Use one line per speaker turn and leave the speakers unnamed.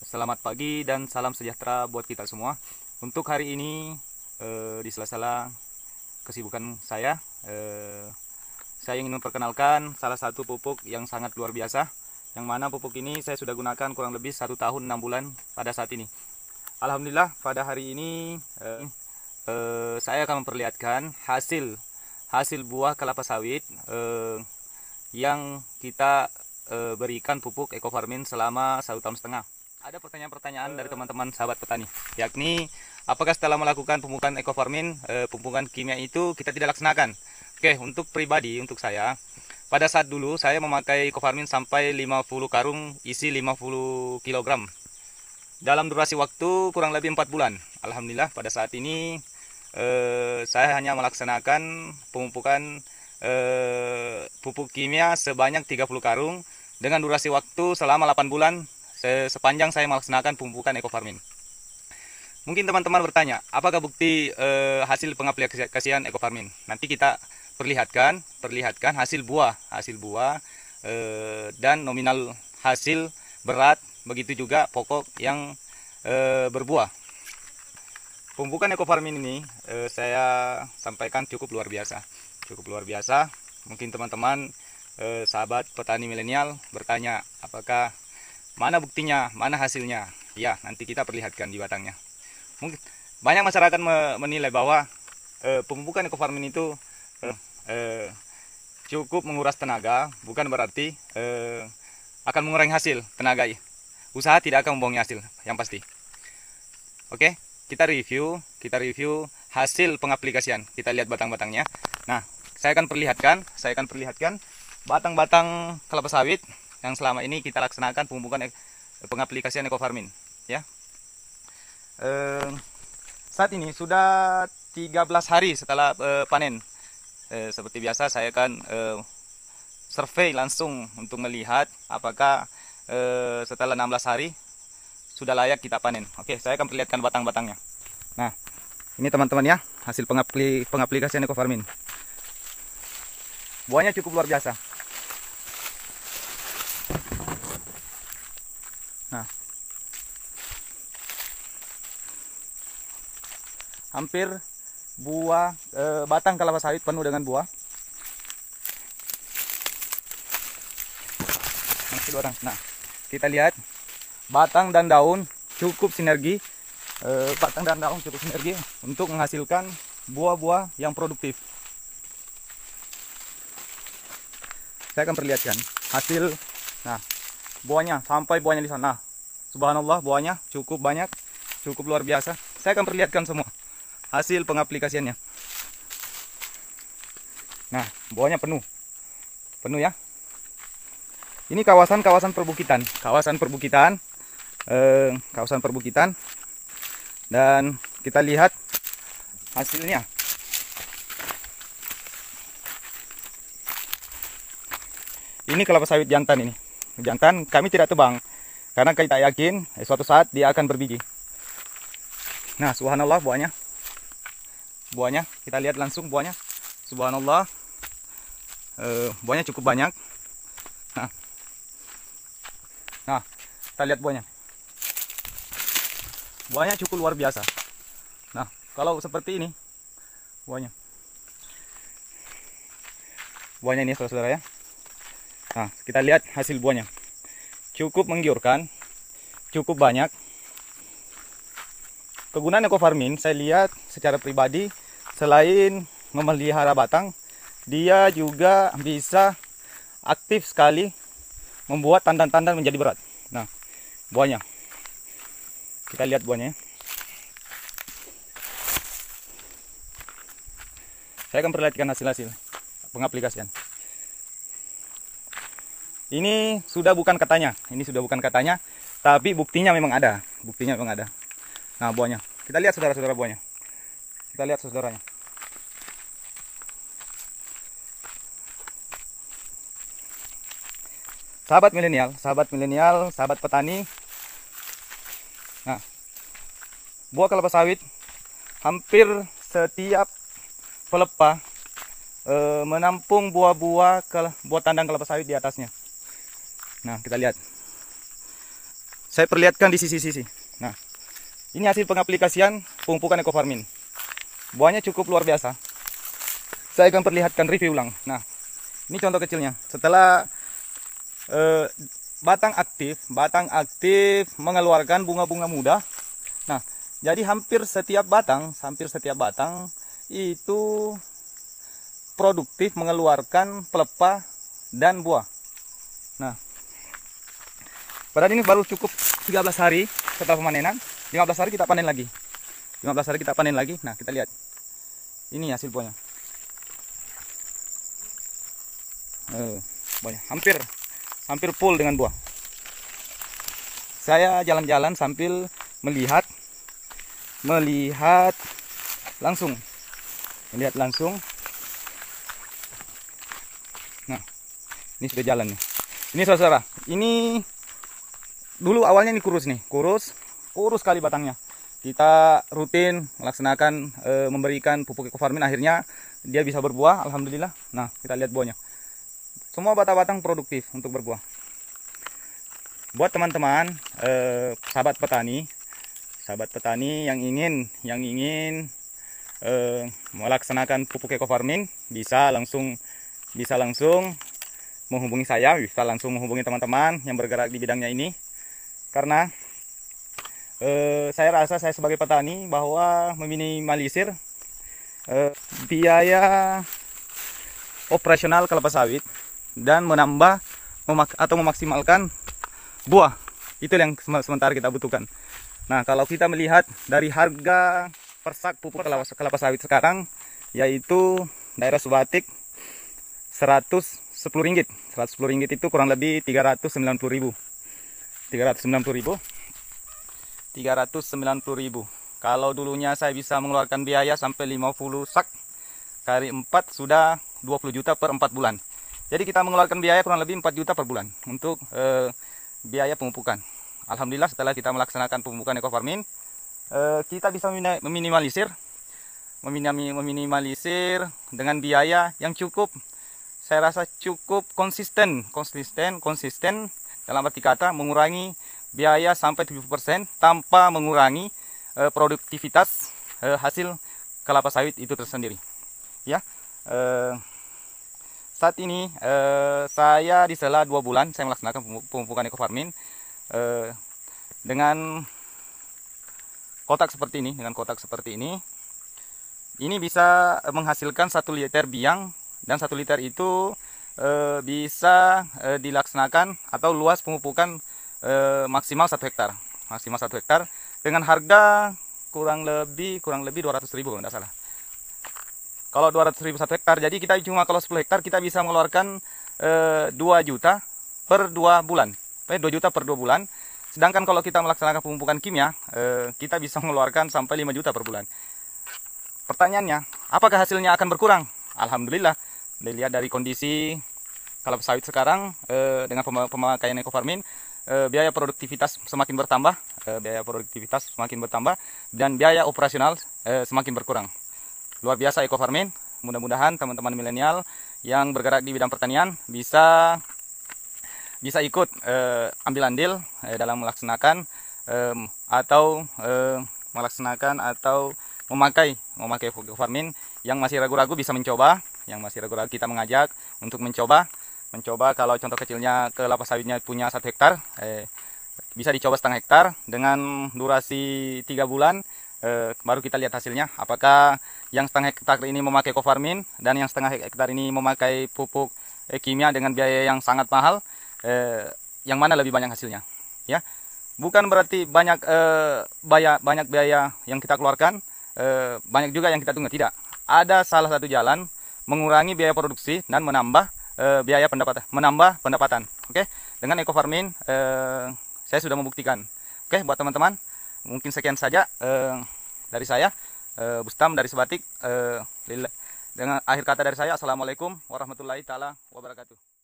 Selamat pagi dan salam sejahtera buat kita semua. Untuk hari ini di sela-sela kesibukan saya ingin memperkenalkan salah satu pupuk yang sangat luar biasa, yang mana pupuk ini saya sudah gunakan kurang lebih 1 tahun 6 bulan pada saat ini. Alhamdulillah pada hari ini saya akan memperlihatkan hasil buah kelapa sawit yang kita berikan pupuk ekofarmin selama 1 tahun setengah. Ada pertanyaan-pertanyaan dari teman-teman sahabat petani, yakni apakah setelah melakukan pemupukan ekofarmin, pemupukan kimia itu kita tidak laksanakan? Oke, untuk pribadi, untuk saya, pada saat dulu saya memakai ekofarmin sampai 50 karung isi 50 kg dalam durasi waktu kurang lebih 4 bulan. Alhamdulillah pada saat ini saya hanya melaksanakan pemupukan pupuk kimia sebanyak 30 karung dengan durasi waktu selama 8 bulan sepanjang saya melaksanakan pemupukan ekofarmin. Mungkin teman-teman bertanya, apakah bukti hasil pengaplikasian ekofarmin? Nanti kita perlihatkan hasil buah dan nominal hasil berat, begitu juga pokok yang berbuah. Pemupukan ekofarmin ini saya sampaikan cukup luar biasa. Mungkin teman-teman sahabat petani milenial bertanya, apakah mana buktinya, mana hasilnya? Ya, nanti kita perlihatkan di batangnya. Mungkin banyak masyarakat menilai bahwa pemupukan ekofarmin itu cukup menguras tenaga, bukan berarti akan mengurangi hasil tenaga. Usaha tidak akan membohongi hasil, yang pasti. Oke, kita review hasil pengaplikasian. Kita lihat batang-batangnya. Nah, saya akan perlihatkan batang-batang kelapa sawit yang selama ini kita laksanakan pemupukan pengaplikasian ekofarmin, ya. Saat ini sudah 13 hari setelah panen. Seperti biasa saya akan survei langsung untuk melihat apakah setelah 16 hari sudah layak kita panen. Oke, saya akan perlihatkan batang-batangnya. Nah, ini teman-teman ya, hasil pengaplikasian ekofarmin. Buahnya cukup luar biasa. Nah, hampir buah batang kelapa sawit penuh dengan buah. Nah, kita lihat batang dan daun cukup sinergi. Untuk menghasilkan buah-buah yang produktif. Saya akan perlihatkan hasil. Nah, buahnya sampai buahnya di sana. Subhanallah, buahnya cukup banyak, cukup luar biasa. Saya akan perlihatkan semua hasil pengaplikasiannya. Nah, buahnya penuh ya. Ini kawasan perbukitan, dan kita lihat hasilnya. Ini kelapa sawit jantan ini. Jantan kami tidak tebang karena kita yakin suatu saat dia akan berbiji. Nah, subhanallah buahnya kita lihat langsung buahnya. Subhanallah, buahnya cukup banyak. Nah, kita lihat buahnya cukup luar biasa. Nah, kalau seperti ini buahnya ini saudara-saudara ya. Nah, kita lihat hasil buahnya. Cukup menggiurkan, cukup banyak. Kegunaan ekofarmin saya lihat secara pribadi, selain memelihara batang, dia juga bisa aktif sekali membuat tandan-tandan menjadi berat. Nah, buahnya. Kita lihat buahnya. Saya akan perlihatkan hasil pengaplikasian. Ini sudah bukan katanya, tapi buktinya memang ada. Nah, buahnya. Kita lihat saudara-saudara buahnya. Kita lihat saudaranya. Sahabat milenial, sahabat petani. Nah, buah kelapa sawit hampir setiap pelepah menampung buah tandang kelapa sawit di atasnya. Nah, kita lihat. Saya perlihatkan di sisi-sisi. Nah, ini hasil pengaplikasian pemupukan ekofarmin. Buahnya cukup luar biasa. Saya akan perlihatkan review ulang. Nah, ini contoh kecilnya. Setelah batang aktif mengeluarkan bunga-bunga muda. Nah, jadi hampir setiap batang itu produktif mengeluarkan pelepah dan buah. Nah, padahal ini baru cukup 13 hari setelah pemanenan. 15 hari kita panen lagi. Nah, kita lihat. Ini hasil buahnya. Buahnya hampir full dengan buah. Saya jalan-jalan sambil melihat langsung. Nah, ini sudah jalan nih. Ini saudara, ini dulu awalnya ini kurus sekali batangnya. Kita rutin melaksanakan memberikan pupuk ekofarmin, akhirnya dia bisa berbuah, alhamdulillah. Nah, kita lihat buahnya. Semua batang-batang produktif untuk berbuah. Buat teman-teman sahabat petani yang ingin melaksanakan pupuk ekofarmin, bisa langsung menghubungi saya, bisa langsung menghubungi teman-teman yang bergerak di bidangnya ini. Karena saya rasa saya sebagai petani bahwa meminimalisir biaya operasional kelapa sawit dan menambah atau memaksimalkan buah, itu yang sementara kita butuhkan. Nah, kalau kita melihat dari harga per sak pupuk kelapa sawit sekarang, yaitu daerah Subatik 110 ringgit. 110 ringgit itu kurang lebih 390.000. 390.000. Kalau dulunya saya bisa mengeluarkan biaya sampai 50 sak, kali 4 sudah 20 juta per 4 bulan. Jadi kita mengeluarkan biaya kurang lebih 4 juta per bulan untuk biaya pemupukan. Alhamdulillah, setelah kita melaksanakan pemupukan ekofarmin, kita bisa meminimalisir dengan biaya yang cukup, saya rasa cukup konsisten dalam arti kata mengurangi biaya sampai 70% tanpa mengurangi produktivitas hasil kelapa sawit itu tersendiri. Ya, saat ini saya di sela 2 bulan saya melaksanakan pemupukan ekofarmin dengan kotak seperti ini. Ini bisa menghasilkan 1 liter biang, dan 1 liter itu bisa dilaksanakan atau luas pemupukan maksimal 1 hektar. Dengan harga kurang lebih 200.000 kalau tidak salah. Kalau 200.000 1 hektar, jadi kita cuma kalau 10 hektar kita bisa mengeluarkan 2 juta per 2 bulan. 2 juta per 2 bulan. Sedangkan kalau kita melaksanakan pemupukan kimia, kita bisa mengeluarkan sampai 5 juta per bulan. Pertanyaannya, apakah hasilnya akan berkurang? Alhamdulillah, dilihat dari kondisi kelapa sawit sekarang dengan pemakaian ekofarmin, biaya produktivitas semakin bertambah, dan biaya operasional semakin berkurang. Luar biasa ekofarmin. Mudah-mudahan teman-teman milenial yang bergerak di bidang pertanian bisa ikut ambil andil dalam melaksanakan atau memakai ekofarmin. Yang masih ragu-ragu bisa mencoba, kita mengajak untuk mencoba. Kalau contoh kecilnya kelapa sawitnya punya 1 hektar, bisa dicoba setengah hektar dengan durasi 3 bulan. Baru kita lihat hasilnya, apakah yang setengah hektar ini memakai ekofarmin dan yang setengah hektar ini memakai pupuk kimia dengan biaya yang sangat mahal, yang mana lebih banyak hasilnya. Ya, bukan berarti banyak biaya yang kita keluarkan, banyak juga yang kita tunggu, tidak. Ada salah satu jalan mengurangi biaya produksi dan menambah pendapatan. Oke, dengan ekofarmin saya sudah membuktikan. Oke, buat teman-teman, mungkin sekian saja dari saya, Bustam dari Subatik. Dengan akhir kata dari saya, assalamualaikum warahmatullahi taala wabarakatuh.